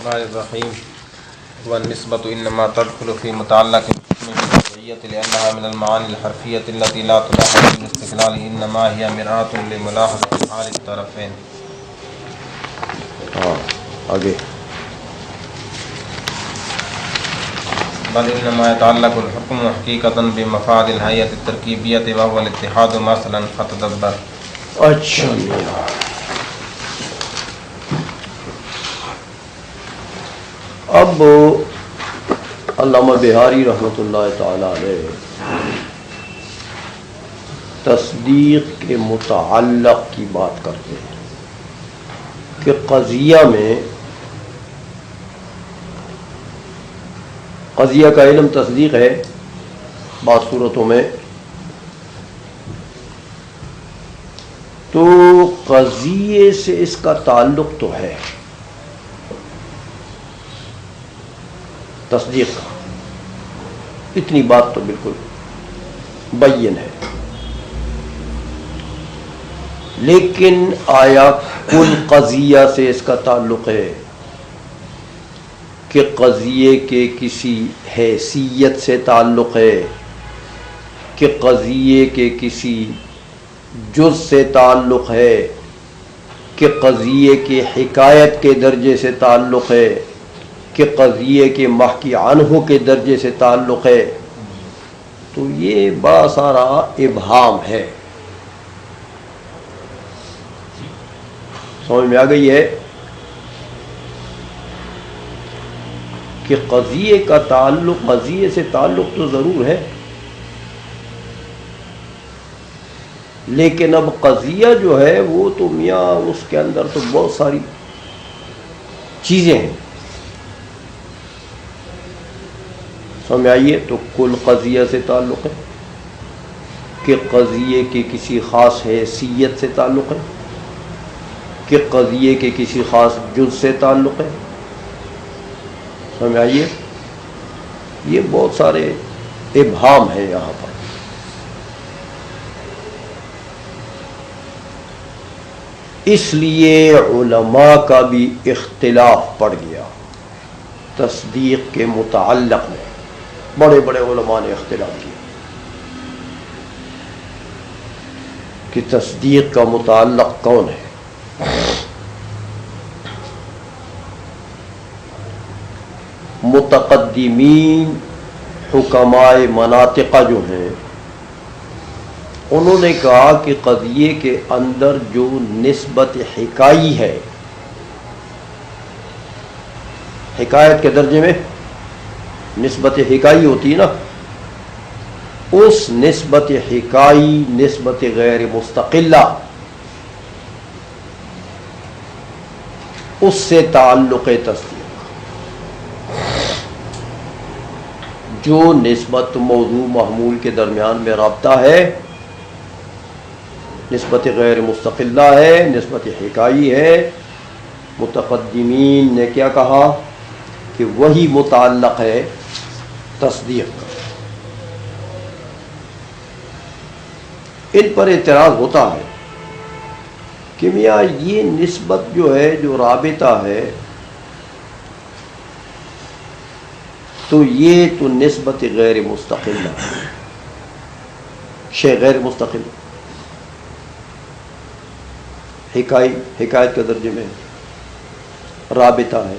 الرحمن الرحیم والنسبۃ انما تدخل فی متعلق بالشرعیۃ لأنها من المعانی الحرفیۃ التي لا تلاحظ بالاستقلال انما هي مرآة لملاحظة حال الطرفین۔ آگے بل انما يتعلق الحكم حقیقۃ بمفاد الهیئۃ الترکیبیۃ وهو الاتحاد مثلا فتدبر۔ اچھا اب علامہ بہاری رحمۃ اللہ تعالی علیہ تصدیق کے متعلق کی بات کرتے ہیں کہ قضیہ میں قضیہ کا علم تصدیق ہے بعض صورتوں میں، تو قضیے سے اس کا تعلق تو ہے تصدیق کا، اتنی بات تو بالکل بین ہے، لیکن آیا کل قضیہ سے اس کا تعلق ہے کہ قضیے کے کسی حیثیت سے تعلق ہے کہ قضیے کے کسی جز سے تعلق ہے کہ قضیے کے حکایت کے درجے سے تعلق ہے کہ قضیے کے محکی عنہ کے درجے سے تعلق ہے، تو یہ بڑا سارا ابہام ہے۔ سمجھ میں آ گئی ہے کہ قضیے کا تعلق قضیے سے تعلق تو ضرور ہے، لیکن اب قضیہ جو ہے وہ تو میاں اس کے اندر تو بہت ساری چیزیں ہیں، سمجھ آئیے، تو کل قضیہ سے تعلق ہے کہ قضیے کے کسی خاص حیثیت سے تعلق ہے کہ قضیے کے کسی خاص جز سے تعلق ہے، سمجھ آئیے، یہ بہت سارے ابہام ہیں یہاں پر۔ اس لیے علماء کا بھی اختلاف پڑ گیا تصدیق کے متعلق میں، بڑے بڑے علماء نے اختلاف کیا کہ تصدیق کا متعلق کون ہے۔ متقدمین حکماء مناطق جو ہیں انہوں نے کہا کہ قضیے کے اندر جو نسبت حکائی ہے، حکایت کے درجے میں نسبت حکائی ہوتی ہے نا، اس نسبت حکائی نسبت غیر مستقلہ اس سے تعلق تصدیق، جو نسبت موضوع محمول کے درمیان میں رابطہ ہے، نسبت غیر مستقلہ ہے، نسبت حکائی ہے، متقدمین نے کیا کہا کہ وہی متعلق ہے تصدیق کا۔ ان پر اعتراض ہوتا ہے کہ میاں یہ نسبت جو ہے، جو رابطہ ہے، تو یہ تو نسبت غیر مستقل ہے، شے غیر مستقل، حکایت کے درجے میں رابطہ ہے،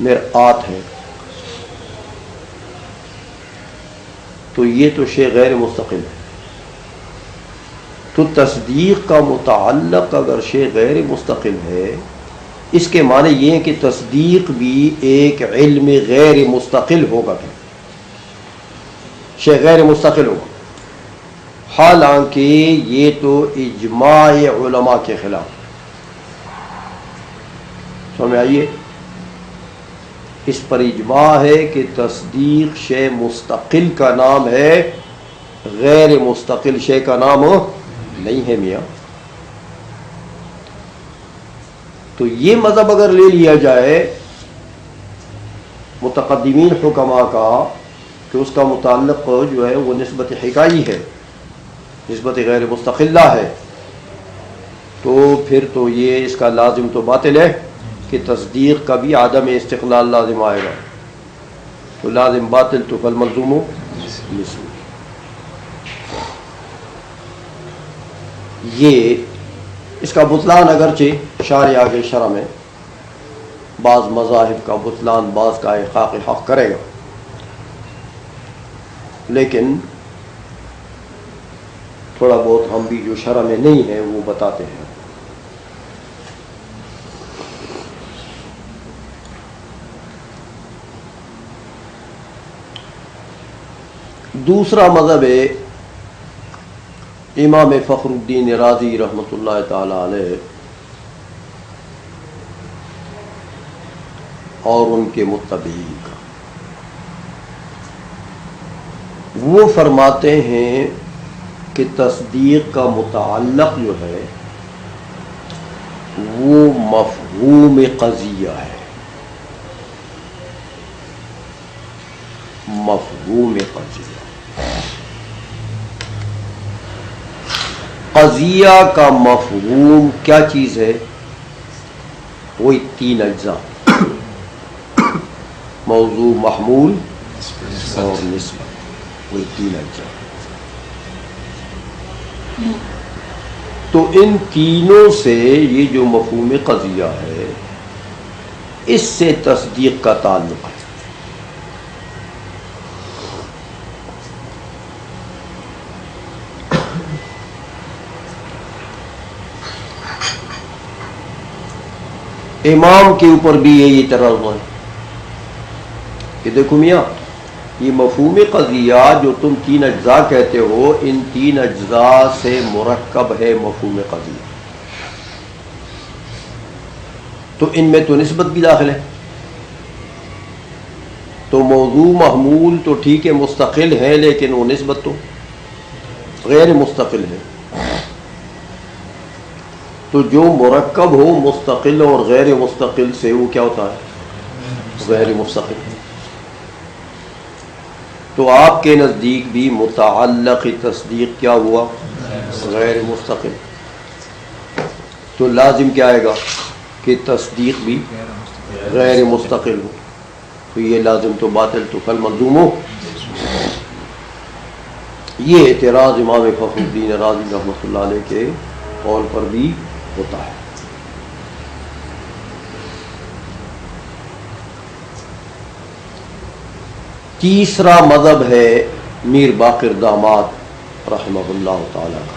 مرآت ہے، تو یہ تو شے غیر مستقل ہے۔ تو تصدیق کا متعلق اگر شے غیر مستقل ہے، اس کے معنی یہ ہے کہ تصدیق بھی ایک علم غیر مستقل ہوگا، شے غیر مستقل ہوگا، حالانکہ یہ تو اجماع علماء کے خلاف، سمجھ آئیے، اس پر اجماع ہے کہ تصدیق شے مستقل کا نام ہے، غیر مستقل شے کا نام نہیں ہے میاں۔ تو یہ مذہب اگر لے لیا جائے متقدمین حکماء کا کہ اس کا متعلق جو ہے وہ نسبت حکائی ہے، نسبت غیر مستقلہ ہے، تو پھر تو یہ اس کا لازم تو باطل ہے، کہ تصدیق کا بھی عدم استقلال لازم آئے گا، تو لازم باطل تو فالملزوم مثل. یہ اس کا بطلان اگرچہ شارع آگے شرع میں بعض مذاہب کا بطلان بعض کا احقاق حق کرے گا، لیکن تھوڑا بہت ہم بھی جو شرع میں نہیں ہے وہ بتاتے ہیں. دوسرا مذہب ہے امام فخر الدین رازی رحمۃ اللہ تعالی علیہ اور ان کے متبعین کا. وہ فرماتے ہیں کہ تصدیق کا متعلق جو ہے وہ مفہوم قضیہ ہے. مفہوم قضیہ، قضیہ کا مفہوم کیا چیز ہے؟ وہی تین اجزاء، موضوع، محمول اور نسبت، وہی تین اجزاء. تو ان تینوں سے یہ جو مفہوم قضیہ ہے اس سے تصدیق کا تعلق ہے. امام کے اوپر بھی یہی اعتراض ہے کہ دیکھو میاں، یہ مفہوم قضیہ جو تم تین اجزاء کہتے ہو، ان تین اجزاء سے مرکب ہے مفہوم قضیہ، تو ان میں تو نسبت بھی داخل ہے. تو موضوع محمول تو ٹھیک ہے مستقل ہے، لیکن وہ نسبت تو غیر مستقل ہے. تو جو مرکب ہو مستقل اور غیر مستقل سے وہ کیا ہوتا ہے؟ غیر مستقل. تو آپ کے نزدیک بھی متعلق تصدیق کیا ہوا؟ غیر مستقل. تو لازم کیا آئے گا کہ تصدیق بھی غیر مستقل ہو. تو یہ لازم تو باطل تو فالملزوم ہو. یہ اعتراض امام فخر الدین رازی رحمۃ اللہ علیہ کے قول پر بھی ہوتا ہے. تیسرا مذہب ہے میر باقر داماد رحمہ اللہ تعالی کا.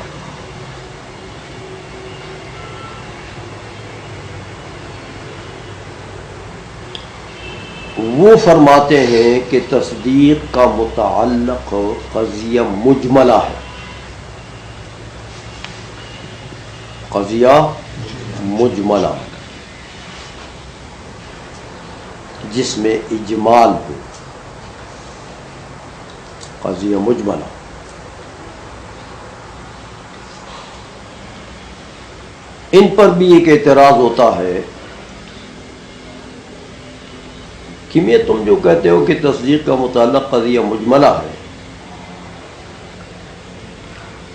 وہ فرماتے ہیں کہ تصدیق کا متعلق قضیہ مجملہ ہے. قضیہ مجملہ جس میں اجمال ہو، قضیہ مجملہ. ان پر بھی ایک اعتراض ہوتا ہے کہ میں تم جو کہتے ہو کہ تصدیق کا متعلق قضیہ مجملہ ہے،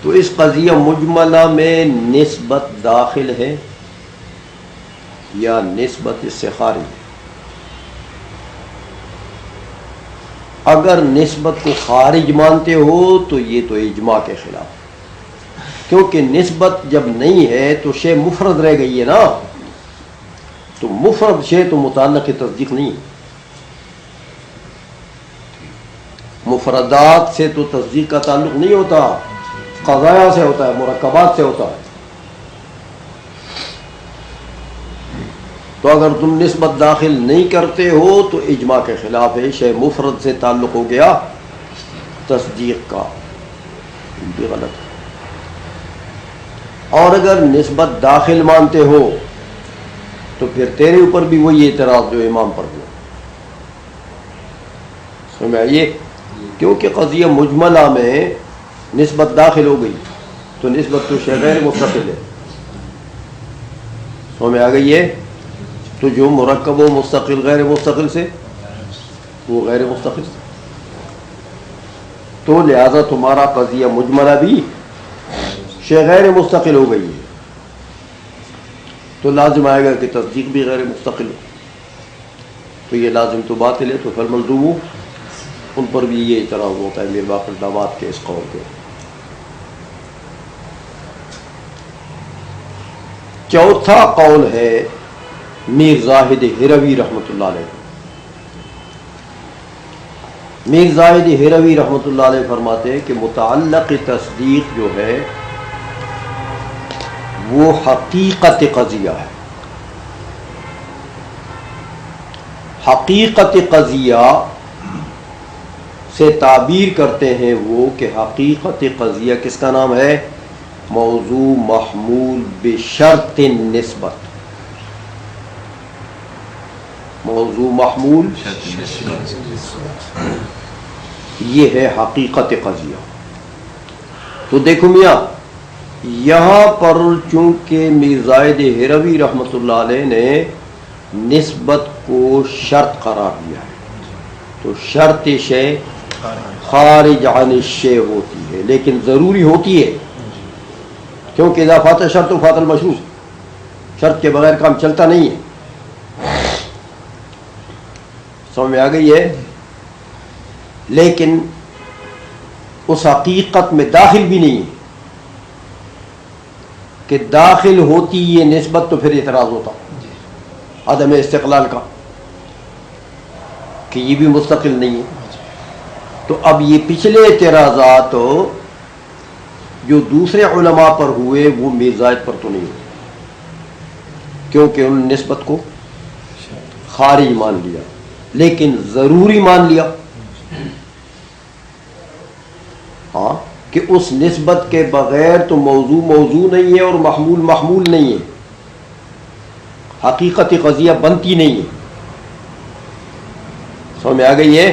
تو اس قضیہ مجملہ میں نسبت داخل ہے یا نسبت اس سے خارج ہے؟ اگر نسبت کو خارج مانتے ہو تو یہ تو اجماع کے خلاف، کیونکہ نسبت جب نہیں ہے تو شے مفرد رہ گئی ہے نا. تو مفرد شے تو متعلق تصدیق نہیں ہے. مفردات سے تو تصدیق کا تعلق نہیں ہوتا، قضایا سے ہوتا ہے، مرکبات سے ہوتا ہے. تو اگر تم نسبت داخل نہیں کرتے ہو تو اجماع کے خلاف ہے. شے مفرد سے تعلق ہو گیا تصدیق کا، بھی غلط ہے. اور اگر نسبت داخل مانتے ہو تو پھر تیرے اوپر بھی وہی اعتراض جو امام پر ہوا. سمجھ میں آئیے؟ کیونکہ قضیہ مجملہ میں نسبت داخل ہو گئی تو نسبت تو شے غیر مستقل ہے. سمجھ میں آ گئی ہے؟ تو جو مرکب و مستقل غیر مستقل سے، وہ غیر مستقل سے. تو لہذا تمہارا قضیہ مجملہ بھی شے غیر مستقل ہو گئی ہے. تو تو لازم آئے گا کہ تصدیق بھی غیر مستقل ہو، تو یہ لازم تو باطل ہے، تو فالملزوم ان پر بھی یہ اعتراض ہوتا ہے میر باقر داماد کے اس قول کے۔ چوتھا قول ہے میر زاہد ہروی رحمۃ اللہ علیہ۔ میر زاہد ہروی رحمۃ اللہ علیہ فرماتے ہیں کہ متعلق تصدیق جو ہے وہ حقیقت قضیہ ہے۔ حقیقت قضیہ سے تعبیر کرتے ہیں وہ کہ حقیقت قضیہ کس کا نام ہے؟ موضوع محمول بشرط نسبت۔ موضوع محمول یہ ہے حقیقت قضیہ۔ تو دیکھو میاں، یہاں پر چونکہ میر زاہد ہروی رحمۃ اللہ علیہ نے نسبت کو شرط قرار دیا ہے، تو شرط شے خارج عن الشے ہوتی ہے لیکن ضروری ہوتی ہے، کیونکہ اذا فات شرط و فات المشروط، شرط کے بغیر کام چلتا نہیں ہے۔ سمجھ میں آ گئی ہے؟ لیکن اس حقیقت میں داخل بھی نہیں ہے کہ داخل ہوتی یہ نسبت تو پھر اعتراض ہوتا عدم استقلال کا کہ یہ بھی مستقل نہیں ہے۔ تو اب یہ پچھلے اعتراضات جو دوسرے علماء پر ہوئے وہ میر زاہد پر تو نہیں ہوئے، کیونکہ انہوں نے نسبت کو خارج مان لیا لیکن ضروری مان لیا، ہاں، کہ اس نسبت کے بغیر تو موضوع موضوع نہیں ہے اور محمول محمول نہیں ہے، حقیقت قضیہ بنتی نہیں ہے۔ سمجھ میں آ گئی ہے؟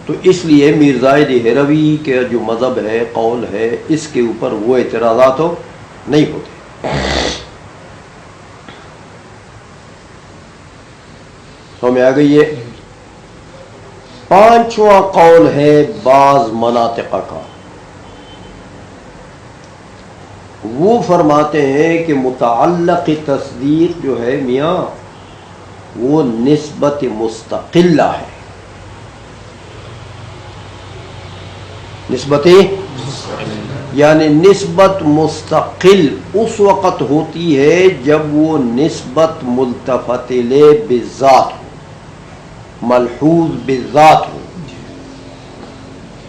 تو اس لیے میر زاہد ہروی کے جو مذہب ہے، قول ہے، اس کے اوپر وہ اعتراضات نہیں ہوتے۔ سمجھ میں آ گئی ہے؟ پانچواں قول ہے بعض مناطق کا۔ وہ فرماتے ہیں کہ متعلق تصدیق جو ہے میاں وہ نسبت مستقلہ ہے۔ نسبت یعنی نسبت مستقل اس وقت ہوتی ہے جب وہ نسبت ملتفت بالذات ہو، ملحوظ بالذات ہو۔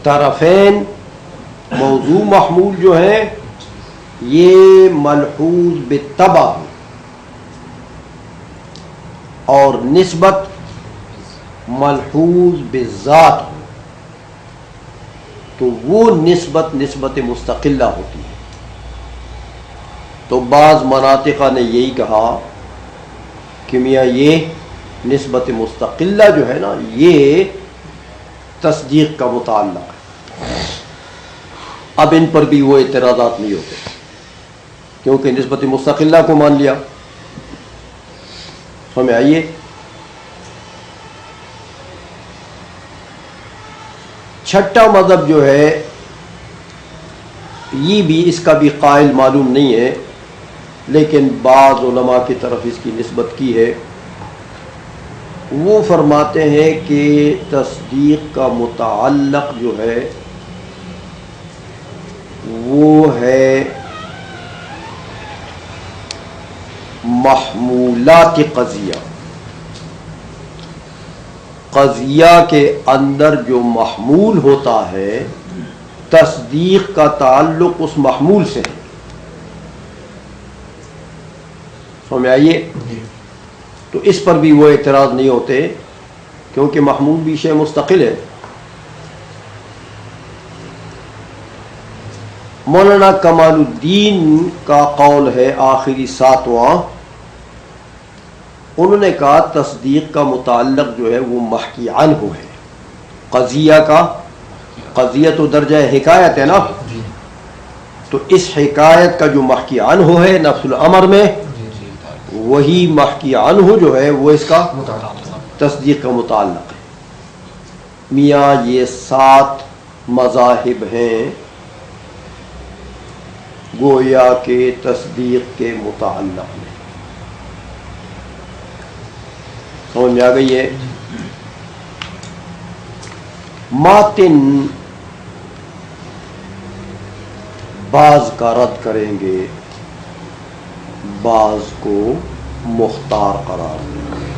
طرفین موضوع محمول جو ہے یہ ملحوظ بالطبع ہو اور نسبت ملحوظ بالذات ہو، تو وہ نسبت نسبت مستقلہ ہوتی ہے۔ تو بعض مناطق نے یہی کہا کہ میاں یہ نسبت مستقلہ جو ہے نا یہ تصدیق کا متعلق ہے۔ اب ان پر بھی وہ اعتراضات نہیں ہوتے کیونکہ نسبت مستقلہ کو مان لیا۔ ہمیں آئیے چھٹا مذہب جو ہے یہ بھی اس کا بھی قائل معلوم نہیں ہے لیکن بعض علماء کی طرف اس کی نسبت کی ہے۔ وہ فرماتے ہیں کہ تصدیق کا متعلق جو ہے وہ ہے محمولات قضیہ۔ قضیہ کے اندر جو محمول ہوتا ہے تصدیق کا تعلق اس محمول سے ہے۔ سمجھ آئیے؟ تو اس پر بھی وہ اعتراض نہیں ہوتے کیونکہ محمول بھی شے مستقل ہے۔ مولانا کمال الدین کا قول ہے آخری ساتواں، انہوں نے کہا تصدیق کا متعلق جو ہے وہ محکی عنہ ہے۔ قضیہ کا، قضیہ تو درجہ حکایت ہے نا، تو اس حکایت کا جو محکی عنہ ہے نفس الامر میں، وہی محکی عنہ جو ہے وہ اس کا تصدیق کا متعلق ہے۔ میاں یہ 7 مذاہب ہیں گویا کے تصدیق کے متعلق میں۔ سمجھ میں آ گئی ہے؟ ماتن بعض کا رد کریں گے، بعض کو مختار قرار دیں گے.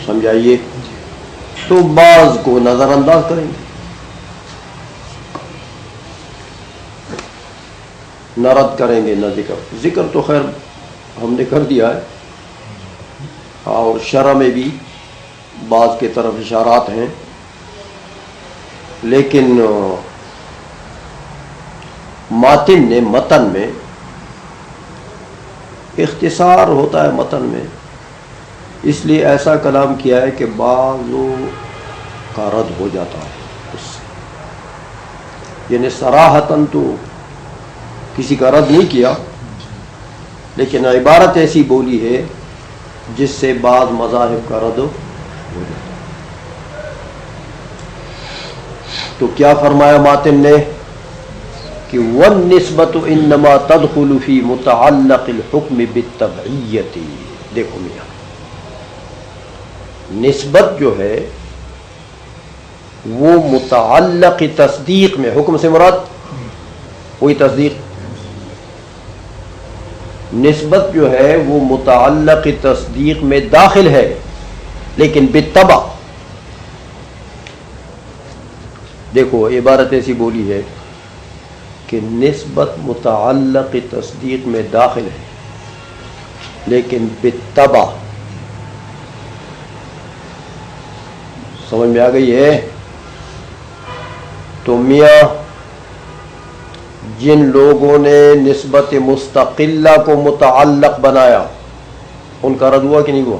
سمجھائیے؟ تو بعض کو نظر انداز کریں گے، نہ رد کریں گے نہ ذکر تو خیر ہم نے کر دیا ہے، اور شرع میں بھی بعض کی طرف اشارات ہیں، لیکن ماتن نے متن میں اختصار ہوتا ہے، متن میں اس لیے ایسا کلام کیا ہے کہ بعضوں کا رد ہو جاتا ہے اس سے، یعنی صراحتاً تو کسی کا رد نہیں کیا، لیکن عبارت ایسی بولی ہے جس سے بعض مذاہب کا رد ہو جاتا ہے. تو کیا فرمایا ماتن نے کہ وَالنِّسْبَةُ إِنَّمَا تَدْخُلُ فِي مُتَعَلَّقِ الْحُكْمِ بِالتَّبْعِيَّةِ. دیکھو میاں، نسبت جو ہے وہ متعلق تصدیق میں، حکم سے مراد وہی تصدیق، نسبت جو ہے وہ متعلق تصدیق میں داخل ہے، لیکن بالطبع. دیکھو عبارت ایسی بولی ہے کہ نسبت متعلق تصدیق میں داخل ہے لیکن بالطبع. سمجھ میں آ گئی ہے؟ تو میاں جن لوگوں نے نسبت مستقلہ کو متعلق بنایا ان کا رد ہوا کہ نہیں ہوا؟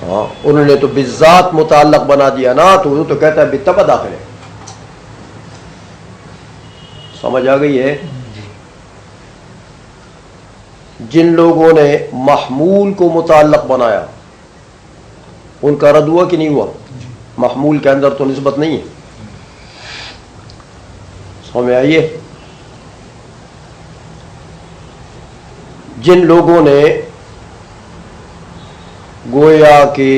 ہاں، انہوں نے تو بالذات متعلق بنا دیا نا، تو وہ تو کہتا ہے بالطبع داخل ہے. سمجھ آ گئی ہے؟ جن لوگوں نے محمول کو متعلق بنایا ان کا رد ہوا کہ نہیں ہوا؟ محمول کے اندر تو نسبت نہیں ہے. سمجھ میں آئیے؟ جن لوگوں نے گویا کہ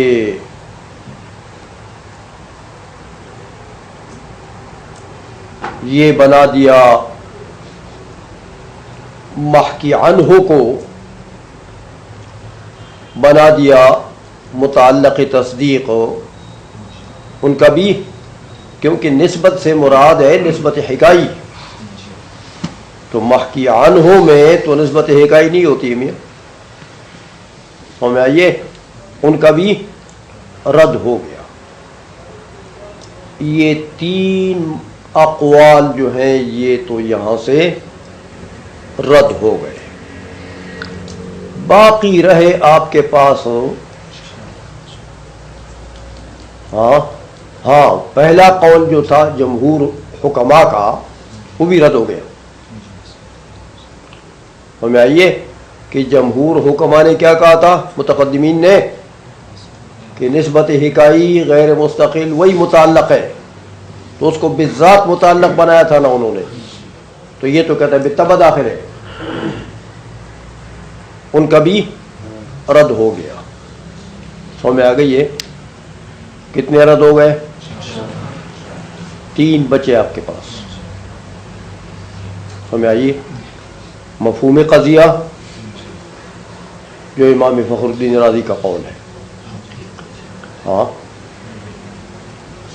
یہ بنا دیا محکی عنہ کو بنا دیا متعلق تصدیق، ان کا بھی، کیونکہ نسبت سے مراد ہے نسبت حکائی، تو محکی عنہ میں تو نسبت حکائی نہیں ہوتی ہے میاں. سمجھ میں آئیے؟ ان کا بھی رد ہو گیا. یہ تین اقوال جو ہیں یہ تو یہاں سے رد ہو گئے. باقی رہے آپ کے پاس ہاں پہلا قول جو تھا جمہور حکماء کا وہ بھی رد ہو گیا. ہمیں آئیے کہ جمہور حکماء نے کیا کہا تھا، متقدمین نے، کہ نسبت حکائی غیر مستقل وہی متعلق ہے، تو اس کو بالذات متعلق بنایا تھا نا انہوں نے، تو یہ تو کہتا ہے بالطبع داخل ہے. ان کا بھی رد ہو گیا. سمجھ میں آ گئی ہے؟ کتنے رد ہو گئے؟ تین بچے آپ کے پاس. سمجھ میں آئیے؟ مفہوم قضیہ جو امام فخر الدین رازی کا قول ہے. ہاں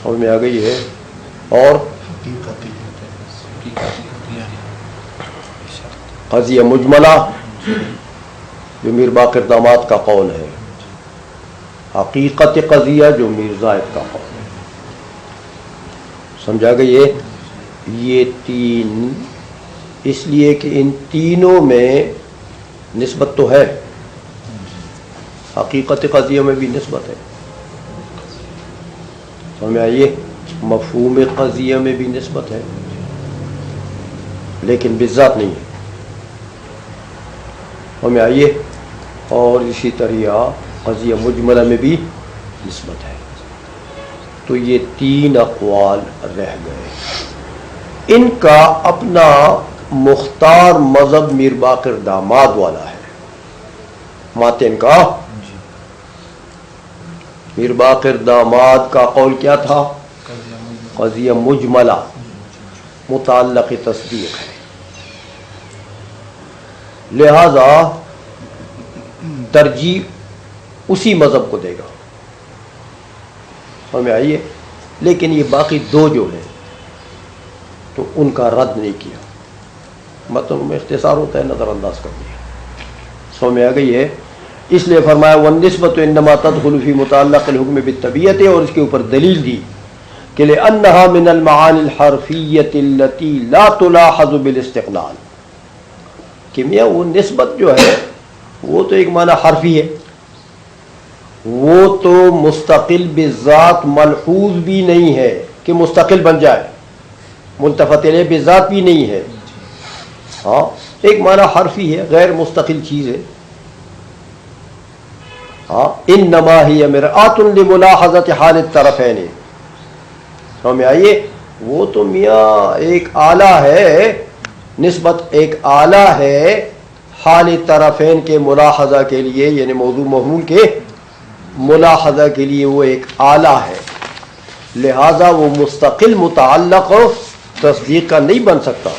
سمجھ میں آ گئی ہے؟ اور قضیہ مجملہ جو میر باقر داماد کا قول ہے، حقیقت قضیہ جو میر زائد کا قول ہے. سمجھا گئی ہے؟ یہ تین اس لیے کہ ان تینوں میں نسبت تو ہے، حقیقت قضیہ میں بھی نسبت ہے. سمجھ میں آئیے؟ مفہوم قضیہ میں بھی نسبت ہے لیکن بالذات نہیں ہے. سمجھ میں آئیے؟ اور اسی طرح قضیہ مجملہ میں بھی نسبت ہے. تو یہ تین اقوال رہ گئے. ان کا اپنا مختار مذہب میر باقر داماد والا ہے. ماتن کا میر باقر داماد کا قول کیا تھا؟ قضیہ مجملہ متعلق تصدیق ہے. لہذا ترجیح اسی مذہب کو دے گا. ہمیں آئیے، لیکن یہ باقی دو جو ہیں تو ان کا رد نہیں کیا، مطلب میں اختصار ہوتا ہے نظر انداز کر دیا. سو میں آ گئی ہے. اس لیے فرمایا والنسبۃ انما تدخل فی متعلق الحکم بالطبیعۃ، اور اس کے اوپر دلیل دی کہ لأنها من المعانی الحرفیۃ التي لا تلاحظ بالاستقلال، کہ میاں وہ نسبت جو ہے وہ تو ایک معنی حرفی ہے، وہ تو مستقل بذات ملحوظ بھی نہیں ہے کہ مستقل بن جائے، ملتفت الیہ بذات بھی نہیں ہے. ہاں ایک معنی حرفی ہے، غیر مستقل چیز ہے. ہاں انما ہی مرآۃ لملاحظۃ حال الطرفین. سمجھ میں آئیے، وہ تو میاں ایک آلہ ہے، نسبت ایک آلہ ہے حال طرفین کے ملاحظہ کے لیے، یعنی موضوع محمول کے ملاحظہ کے لیے وہ ایک آلہ ہے. لہذا وہ مستقل متعلق تصدیق کا نہیں بن سکتا،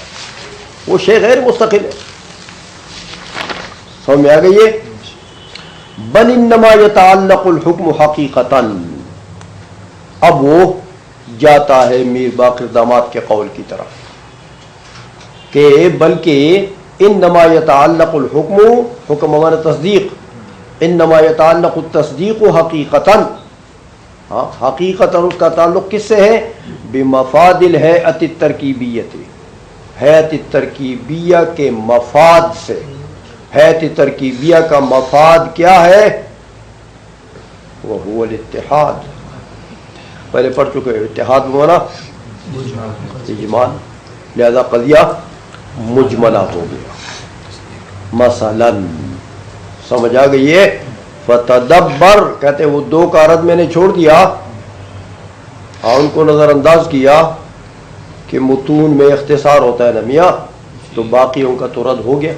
وہ شے غیر مستقل ہے. سمجھ میں آ گئی ہے. بل انما یتعلق الحکم حقیقتاً. اب وہ جاتا ہے میر باقر داماد کے قول کی طرف کہ بلکہ انما یتعلق الحکم، حکم ہمارا تصدیق، انما یتعلق التصدیق حقیقتاً. ہاں حقیقتاً اس کا تعلق کس سے ہے؟ بمفاد الہیئۃ الترکیبیۃ، ہیئت ترکیبیہ کے مفاد سے. ہیئت ترکیبیہ کا مفاد کیا ہے؟ وہو الاتحاد. پہلے پڑھ چکے اتحاد بمانا اجمال، لہذا قضیہ مجملہ ہو گیا. مثلا سمجھ آ گئی ہے. فتدبر کہتے وہ دو کا رد میں نے چھوڑ دیا اور ان کو نظر انداز کیا کہ متون میں اختصار ہوتا ہے نا میاں، تو باقیوں کا تو رد ہو گیا.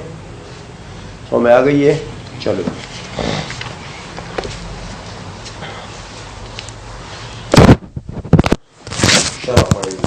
سمجھ آ گئی ہے. چلو شرح پڑھیں گے.